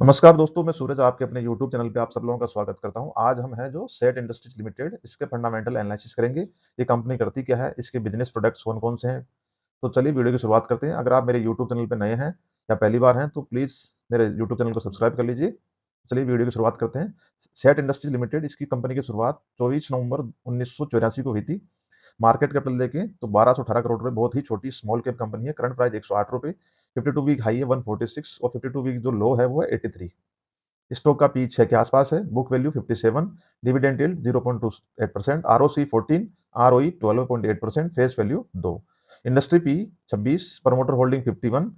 नमस्कार दोस्तों, मैं सूरज आपके अपने यूट्यूब चैनल पे आप सब लोगों का स्वागत करता हूँ। आज हम हैं जो सेट इंडस्ट्रीज लिमिटेड इसके फंडामेंटल एनालिसिस करेंगे। ये कंपनी करती क्या है, इसके बिजनेस प्रोडक्ट्स कौन-कौन से हैं। तो चलिए वीडियो की शुरुआत करते हैं। अगर आप मेरे यूट्यूब चैनल पे नए हैं या पहली बार हैं तो प्लीज़ मेरे यूट्यूब चैनल को सब्सक्राइब कर लीजिए। चलिए वीडियो की शुरुआत करते हैं। सेट इंडस्ट्रीज लिमिटेड इसकी कंपनी की शुरुआत 24 नवंबर 1984 को हुई थी। मार्केट कैपिटल देखें तो 1218 करोड़ रुपए, बहुत ही छोटी स्मॉल कैप कंपनी है। करंट प्राइस ₹108, 52 वीक हाई है 146 और 52 वीक जो लो है वो है 83। स्टॉक का पी 6 के आसपास है, book value 57, dividend yield 0.28%, ROC 14, ROE 12.8%, face value 2। Industry P 26, promoter holding 51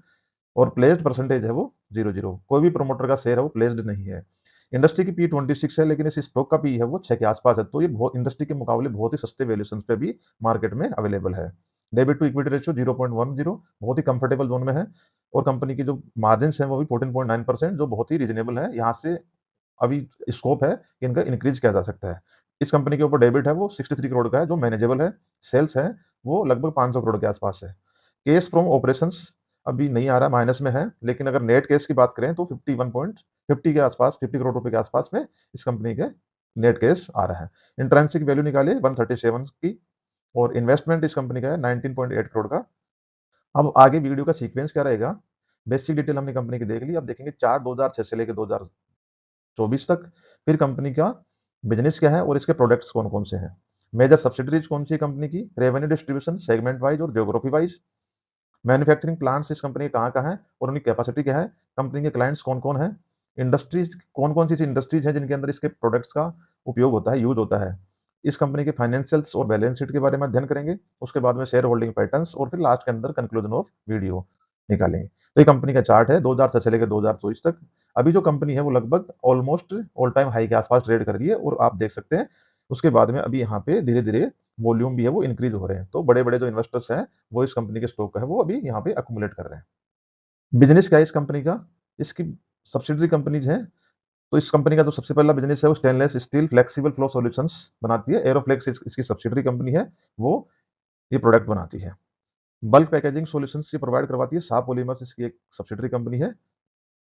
और प्लेस्ड परसेंटेज है वो 00। कोई भी प्रमोटर का शेयर है वो प्लेस्ड नहीं है। इंडस्ट्री की पी 26 है, लेकिन इस स्टॉक का पी है वो 6 के आसपास है, तो ये बहुत इंडस्ट्री के मुकाबले बहुत ही सस्ते वैल्यूएशन पे भी मार्केट में अवेलेबल है। डेबिट टू इक्विटी रेशियो 0.10, बहुत ही कंफर्टेबल जोन में है। और कंपनी की जो मार्जिन है वो भी 14.9%, जो बहुत ही रीजनेबल है। यहाँ से अभी स्कोप है कि इनका इंक्रीज किया जा सकता है। इस कंपनी के ऊपर डेबिट है वो 63 करोड़ का है, जो मैनेजेबल है। सेल्स है वो लगभग 500 करोड़ के आसपास है। केस फ्रॉम ऑपरेशंस अभी नहीं आ रहा, माइनस में है, लेकिन अगर नेट केस की बात करें तो 51.50 के आसपास, 50 करोड़ रुपए के आसपास में इस कंपनी के नेट केस आ रहा है। इंट्रिंसिक वैल्यू निकालिए 137 की, और इन्वेस्टमेंट इस कंपनी का है 19.8 करोड़ का। अब आगे वीडियो का सीक्वेंस क्या रहेगा, बेसिक डिटेल हमने कंपनी की देख ली। अब देखेंगे चार्ट 2006 से लेकर 2024 तक। फिर कंपनी का बिजनेस क्या है और इसके प्रोडक्ट्स कौन कौन से हैं। मेजर सब्सिडरीज कौन सी है कंपनी की, रेवेन्यू डिस्ट्रीब्यूशन सेगमेंट वाइज और ज्योग्राफी वाइज। मैन्युफैक्चरिंग प्लांट्स इस कंपनी के कहाँ है और उनकी कैपेसिटी क्या है। कंपनी के क्लाइंट्स कौन कौन है। इंडस्ट्रीज कौन कौन सी इंडस्ट्रीज हैं जिनके अंदर इसके प्रोडक्ट्स का उपयोग होता है, यूज होता है। इस कंपनी के फाइनेंशियल्स और बैलेंस शीट के बारे में अध्ययन करेंगे। उसके बाद में शेयर होल्डिंग पैटर्न्स और फिर लास्ट के अंदर कंक्लूजन ऑफ वीडियो निकालेंगे। तो ये कंपनी का चार्ट है 2006 से लेकर 2024 तक। अभी जो कंपनी है वो लगभग ऑलमोस्ट ऑल टाइम हाई के आसपास ट्रेड कर रही है, और आप देख सकते हैं उसके बाद में अभी यहाँ पे धीरे धीरे वॉल्यूम भी है वो इंक्रीज हो रहे हैं। तो बड़े बड़े जो इन्वेस्टर्स हैं वो इस कंपनी के स्टॉक का है वो अभी यहाँ पे अकुमुलेट कर रहे हैं। बिजनेस क्या है इस कंपनी का, इसकी सब्सिडरी कंपनीज हैं। तो इस कंपनी का जो सबसे पहला बिजनेस है वो stainless steel flexible flow solutions बनाती है। एरोफ्लेक्स इसकी सब्सिडरी कंपनी है, वो ये प्रोडक्ट बनाती है। बल्क पैकेजिंग सॉल्यूशंस ये प्रोवाइड करवाती है। सा पॉलीमर्स इसकी एक सब्सिडरी कंपनी है,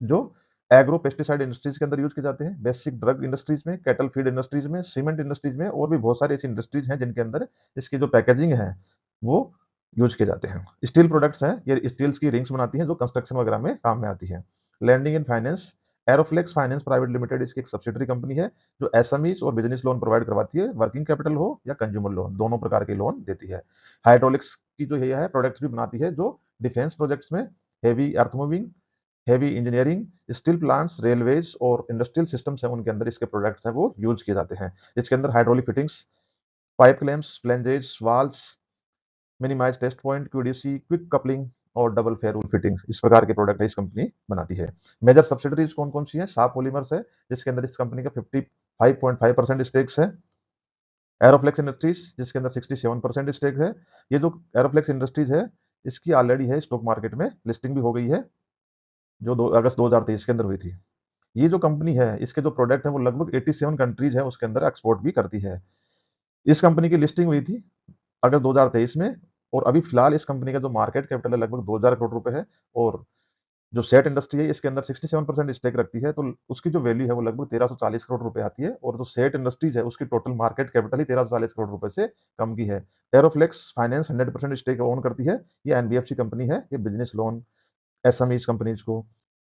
जो एग्रो पेस्टिसाइड इंडस्ट्रीज के अंदर यूज किए जाते हैं। बेसिक ड्रग इंडस्ट्रीज में, कैटल फीड इंडस्ट्रीज में, सीमेंट इंडस्ट्रीज में, और भी बहुत सारी ऐसी इंडस्ट्रीज हैं जिनके अंदर इसकी जो पैकेजिंग है वो यूज किए जाते हैं। स्टील प्रोडक्ट्स हैं, ये स्टील्स की रिंग्स बनाती हैं जो कंस्ट्रक्शन वगैरह में काम में आती है। Lending in finance, Aeroflex finance private limited इसकी एक सब्सिडरी कंपनी है, जो एसएमईज और बिजनेस लोन प्रोवाइड करवाती है। वर्किंग कैपिटल हो या कंज्यूमर लोन, दोनों प्रकार के लोन देती है। हाइड्रोलिक्स की जो ये है प्रोडक्ट्स भी बनाती है, जो डिफेंस प्रोजेक्ट्स में heavy earth moving, heavy engineering, steel plants, railways और इंडस्ट्रियल सिस्टम्स हैं, उनके अंदर इसके प्रोडक्ट्स हैं वो यूज किए जाते हैं। इसके अंदर hydraulic fittings, pipe clamps, flanges, valves, minimise test point, QDC, quick coupling और डबल फेयरवुल फिटिंग्स, इस प्रकार के प्रोडक्ट है इस कंपनी बनाती है। मेजर सब्सिडरीज कौन कौन सी है, सा पॉलीमर्स है, जिसके अंदर इस कंपनी का 55.5% स्टेक्स है। एरोफ्लेक्स इंडस्ट्रीज जिसके अंदर 67% स्टेक है। ये जो एरोफ्लेक्स इंडस्ट्रीज है, इसकी ऑलरेडी है स्टॉक मार्केट में लिस्टिंग भी हो गई है, जो 2 अगस्त 2023 के अंदर हुई थी। ये जो कंपनी है इसके जो प्रोडक्ट है वो लगभग 87 कंट्रीज है उसके अंदर एक्सपोर्ट भी करती है। इस कंपनी की लिस्टिंग हुई थी अगस्त 2023 में, और अभी फिलहाल इस कंपनी का जो मार्केट कैपिटल है लगभग 2000 करोड़ रुपए है। और जो सेट इंडस्ट्री है इसके अंदर 67% स्टेक रखती है, तो उसकी जो वैल्यू है वो लगभग 1340 करोड़ रुपए आती है। और जो सेट इंडस्ट्रीज है उसकी टोटल मार्केट कैपिटल ही 1340 करोड़ रुपए से कम की है। एरोफ्लेक्स फाइनेंस 100% स्टेक ओन करती है। ये एनबीएफसी कंपनी है, ये बिजनेस लोन एसएमईज कंपनीज को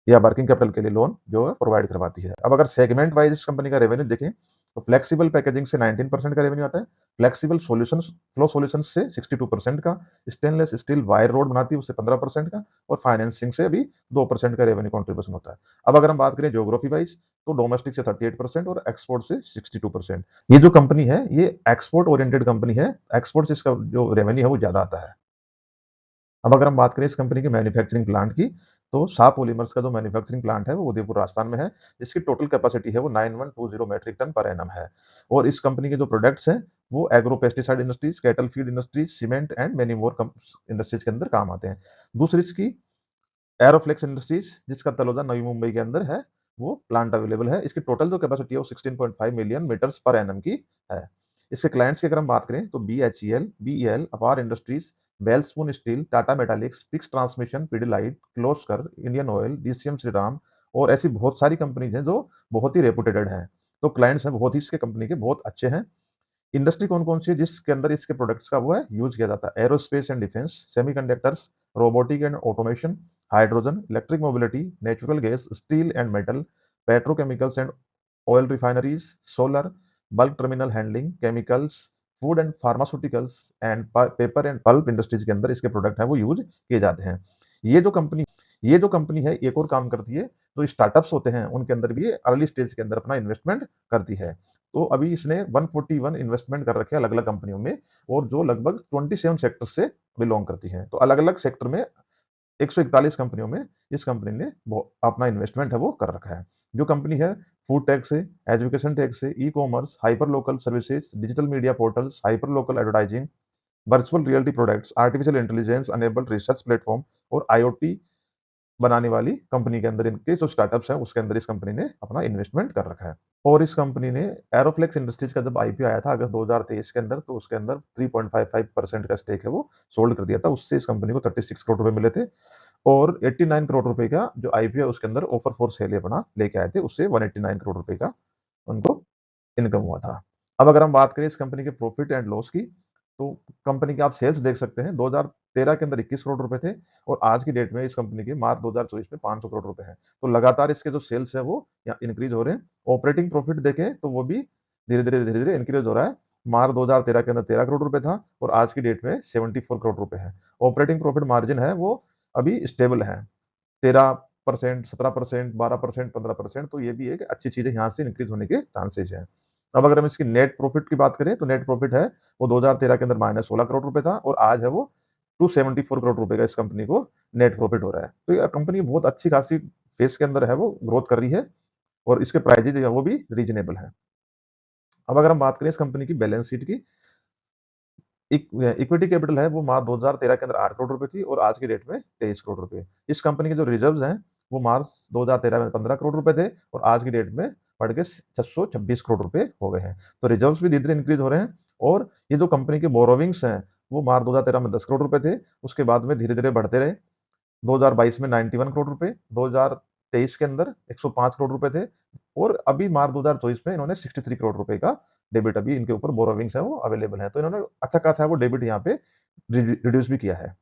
या वर्किंग कैपिटल के लिए लोन जो है प्रोवाइड करवाती है। अब अगर सेगमेंट वाइज इस कंपनी का रेवेन्यू देखें तो फ्लेक्सिबल पैकेजिंग से 19% का रेवेन्यू आता है, फ्लेक्सिबल सॉल्यूशंस फ्लो सॉल्यूशंस से 62% का, स्टेनलेस स्टील वायर रोड बनाती है उससे 15% का, और फाइनेंसिंग से भी 2% का रेवेन्यू कंट्रीब्यूशन होता है। अब अगर हम बात करें ज्योग्राफी वाइज, तो डोमेस्टिक से 38% और एक्सपोर्ट से 62%। ये जो कंपनी है ये एक्सपोर्ट ओरिएंटेड कंपनी है, एक्सपोर्ट से इसका जो रेवेन्यू है वो ज्यादा आता है। अब अगर हम बात करें इस कंपनी के मैन्युफैक्चरिंग प्लांट की, तो शाह पॉलीमर्स का जो मैन्युफैक्चरिंग प्लांट है वो उदयपुर राजस्थान में है। इसकी टोटल कैपेसिटी है वो 9120 मैट्रिक टन पर एनम है। और इस कंपनी के जो प्रोडक्ट्स हैं वो agro pesticide industries, cattle feed industries, cement and many more industries के अंदर काम आते हैं। दूसरी इसकी एरोफ्लेक्स इंडस्ट्रीज जिसका तलोजा नवी मुंबई के अंदर है, वो प्लांट अवेलेबल है। इसकी टोटल जो कैपेसिटी है वो 16.5 मिलियन मीटर्स पर एनम की है। इसके क्लाइंट्स की अगर हम बात करें तो BHEL, BEL, Apar industries, Welspun steel, Tata metaliks, फिक्स transmission, Pidilite, Kirloskar, Indian oil, DCM Shriram और ऐसी बहुत सारी कंपनीज हैं जो बहुत ही रेपुटेटेड हैं। तो क्लाइंट्स हैं बहुत ही इसके कंपनी के बहुत अच्छे हैं। इंडस्ट्री कौन-कौन सी है जिसके अंदर इसके प्रोडक्ट्स का वो है यूज़ किया जाता है? Aerospace and defence, semiconductors, robotic and automation, hydrogen, electric mobility, natural gas, steel and metal, petrochemicals and oil refineries, solar, bulk terminal handling, chemicals, food and pharmaceuticals and paper and pulp industries के अंदर इसके product हैं वो use किए जाते हैं। ये जो कंपनी ये जो कंपनी है एक और काम करती है, जो स्टार्टअप्स होते हैं उनके अंदर भी अर्ली स्टेज के अंदर अपना इन्वेस्टमेंट करती है। तो अभी इसने 141 इन्वेस्टमेंट कर रखे हैं अलग अलग कंपनियों में, और जो लगभग 27 सेक्टर से बिलोंग करती हैं। तो अलग अलग सेक्टर में 141 कंपनियों में इस कंपनी ने अपना इन्वेस्टमेंट है वो कर रखा है। जो कंपनी है फूड टेक से, एजुकेशन टेक से, e commerce, hyper local services, digital media portals, hyper local advertising, virtual reality products, artificial intelligence enabled research platform और आईओटी बनाने वाली कंपनी के अंदर इनके जो स्टार्टअप्स हैं उसके अंदर इस कंपनी ने अपना इन्वेस्टमेंट कर रखा है। और इस कंपनी ने एरोफ्लेक्स इंडस्ट्रीज का जब आईपीओ आया था अगस्त 2023 के अंदर, तो उसके अंदर 3.55% का स्टेक है वो सोल्ड कर दिया था। उससे इस कंपनी को 36 करोड़ रुपए मिले थे, और 89 करोड़ रुपए का जो आईपीओ है उसके अंदर ऑफर फॉर सेल अपना लेके आए थे, उससे 189 करोड़ रुपए का उनको इनकम हुआ था। अब अगर हम बात करें इस कंपनी के प्रॉफिट एंड लॉस की, तो कंपनी के आप सेल्स देख सकते हैं 2013 के अंदर 21 करोड़ रुपए थे, और आज की डेट में इस कंपनी के मार्च 2024 में 500 करोड़ रुपए हैं। तो लगातार इसके जो सेल्स है वो इंक्रीज हो रहे हैं। ऑपरेटिंग प्रॉफिट देखें तो वो भी धीरे धीरे इंक्रीज हो रहा है। मार्च 2013 के अंदर 13 करोड़ रुपए था, और आज की डेट में 74 करोड़ रुपए है। ऑपरेटिंग प्रॉफिट मार्जिन है वो अभी स्टेबल है, 13%, 17%, 12%, 15%। तो ये भी एक अच्छी चीज है, यहाँ से इंक्रीज होने के चांसेस हैं। अब अगर हम इसकी नेट प्रॉफिट की बात करें, तो नेट प्रॉफिट है वो 2013 के अंदर -16 करोड़ रुपए था, और आज है वो 274 करोड़ रुपए का इस कंपनी को नेट प्रॉफिट हो रहा है। तो ये कंपनी बहुत अच्छी खासी फेस के अंदर है वो ग्रोथ कर रही है, और इसके प्राइजेज है वो भी रीजनेबल है। अब अगर हम बात करें इस कंपनी की बैलेंस शीट की, इक्विटी कैपिटल है वो मार्च 2013 के अंदर 8 करोड़ रुपए थी, और आज की डेट में 23 करोड़ रुपए। इस कंपनी के जो रिजर्व्स हैं वो मार्च 2013 में 15 करोड़ रुपए थे, और आज की डेट में बढ़ के 626 करोड़ रुपए हो गए हैं। तो रिजर्व्स भी धीरे धीरे इंक्रीज हो रहे हैं। और ये जो कंपनी के बोरोविंग्स हैं वो मार्च 2013 में 10 करोड़ रुपए थे, उसके बाद में धीरे धीरे बढ़ते रहे। 2022 में 91 करोड़ रुपए, 2023 के अंदर 105 करोड़ रुपए थे, और अभी मार्च 2024 में इन्होंने 63 करोड़ रुपए का डेबिट अभी इनके ऊपर बोरोविंग्स है वो अवेलेबल है। तो इन्होंने अच्छा खासा है वो डेबिट यहाँ पे रिड्यूस भी किया है।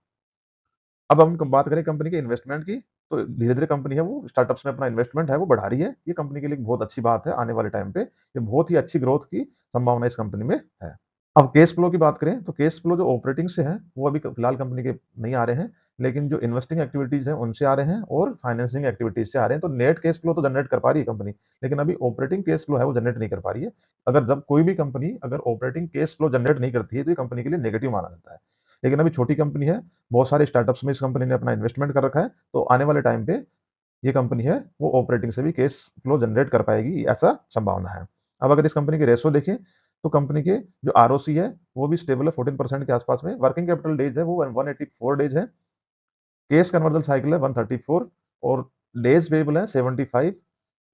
अब हम बात करें कंपनी के इन्वेस्टमेंट की, तो धीरे धीरे कंपनी है वो स्टार्टअप्स में अपना इन्वेस्टमेंट है वो बढ़ा रही है। ये कंपनी के लिए बहुत अच्छी बात है आने वाले टाइम पे। ये बहुत ही अच्छी ग्रोथ की संभावना इस कंपनी में है। अब कैश फ्लो की बात करें, तो कैश फ्लो जो ऑपरेटिंग से है वो अभी फिलहाल कंपनी के नहीं आ रहे हैं, लेकिन जो इन्वेस्टिंग एक्टिविटीज हैं उनसे आ रहे हैं, और फाइनेंसिंग एक्टिविटीज से आ रहे हैं। तो नेट कैश फ्लो तो जनरेट कर पा रही है कंपनी, लेकिन अभी ऑपरेटिंग कैश फ्लो है वो जनरेट नहीं कर पा रही है। अगर जब कोई भी कंपनी अगर ऑपरेटिंग कैश फ्लो जनरेट नहीं करती है तो ये कंपनी के लिए नेगेटिव माना जाता है। लेकिन अभी छोटी कंपनी है, बहुत सारे स्टार्टअप्स में इस कंपनी ने अपना इन्वेस्टमेंट कर रखा है, तो आने वाले टाइम पे ये कंपनी है वो ऑपरेटिंग से भी कैश फ्लो जनरेट कर पाएगी, ऐसा संभावना है। अब अगर इस कंपनी के रेशो देखें, तो कंपनी के जो आरओसी है वो भी स्टेबल है 14% के आसपास में। वर्किंग कैपिटल डेज है वो 184 डेज है। कैश कन्वर्जन साइकिल है 134, और डेज पेबल है 75।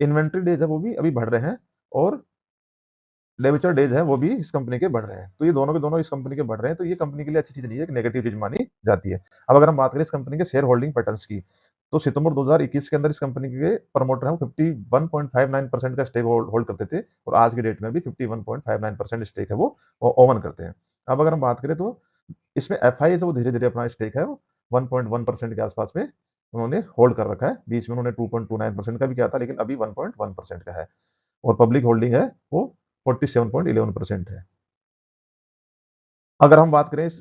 इन्वेंट्री डेज है वो भी अभी बढ़ रहे हैं, और डेबिटर डेज है वो भी इस कंपनी के बढ़ रहे हैं। तो ये दोनों के दोनों इस कंपनी के बढ़ रहे हैं, तो ये कंपनी के लिए अच्छी चीज नहीं है, एक नेगेटिव चीज मानी जाती है। अब अगर हम बात करें इस कंपनी के शेयर होल्डिंग पैटर्न्स की, तो सितंबर 2021 के अंदर इस कंपनी के प्रमोटर हैं वो 51.59% का स्टेक होल्ड करते थे, और आज की डेट में भी 51.59% स्टेक है वो ओवन करते हैं। अब अगर हम बात करें तो इसमें एफ आई वो धीरे धीरे अपना स्टेक है वो 1.1% के आसपास में उन्होंने होल्ड कर रखा है। बीच में उन्होंने 2.29% का भी किया था, लेकिन अभी 1.1% का है। और पब्लिक होल्डिंग है वो 47.11% है। अगर हम बात करें इस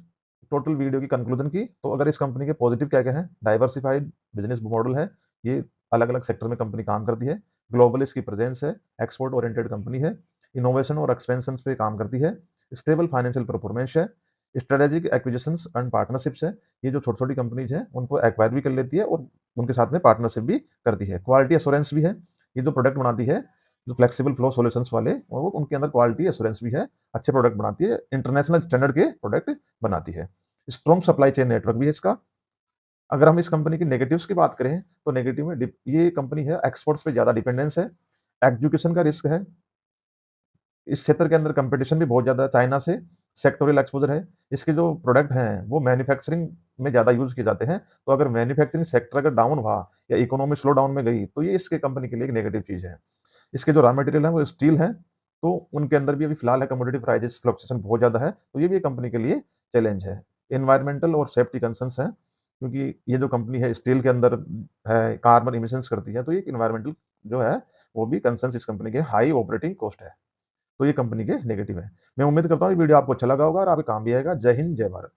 टोटल वीडियो की कंक्लूजन की, तो अगर इस कंपनी के पॉजिटिव क्या क्या है, डाइवर्सिफाइड बिजनेस मॉडल है, ये अलग अलग सेक्टर में कंपनी काम करती है, ग्लोबल इसकी प्रेजेंस है, एक्सपोर्ट ओरिएंटेड कंपनी है, इनोवेशन और एक्सपेंशन पे काम करती है, स्टेबल फाइनेंशियल परफॉर्मेंस है, स्ट्रेटेजिक एक्विजिशंस एंड पार्टनरशिप्स है, ये जो छोटी छोटी कंपनीज है उनको एक्वायर भी कर लेती है और उनके साथ में पार्टनरशिप भी करती है। क्वालिटी एश्योरेंस भी है, ये जो प्रोडक्ट बनाती है जो फ्लेक्सिबल फ्लो सॉल्यूशंस वाले, वो उनके अंदर क्वालिटी एश्योरेंस भी है, अच्छे प्रोडक्ट बनाती है, इंटरनेशनल स्टैंडर्ड के प्रोडक्ट बनाती है। स्ट्रॉन्ग सप्लाई चेन नेटवर्क भी है इसका। अगर हम इस कंपनी की नेगेटिव्स की बात करें, तो नेगेटिव में ये कंपनी है एक्सपोर्ट्स पे ज्यादा डिपेंडेंस है, एग्जीक्यूशन का रिस्क है, इस क्षेत्र के अंदर कंपटीशन भी बहुत ज़्यादा चाइना से सेक्टोरियल एक्सपोजर है। इसके जो प्रोडक्ट हैं, वो मैन्युफैक्चरिंग में ज़्यादा यूज़ किए जाते हैं। तो अगर मैन्युफैक्चरिंग सेक्टर अगर डाउन हुआ या इकोनॉमी स्लो डाउन में गई, तो ये इसके कंपनी के लिए एक नेगेटिव चीज़ है। इसके जो रॉ मटेरियल है वो स्टील है, तो उनके अंदर भी अभी फिलहाल है कमोडिटी प्राइसेस फ्लक्चुएशन बहुत ज़्यादा है, तो ये भी कंपनी के लिए चैलेंज है। एनवायरमेंटल और सेफ्टी कंसर्न्स हैं, क्योंकि ये जो कंपनी है स्टील के अंदर है, कार्बन इमिशंस करती है, तो ये एनवायरमेंटल जो है वो भी कंसर्न्स इस कंपनी के, हाई ऑपरेटिंग कॉस्ट है, तो ये कंपनी के नेगेटिव है। मैं उम्मीद करता हूँ ये वीडियो आपको अच्छा लगा होगा और आपके काम भी आएगा। जय हिंद, जय भारत।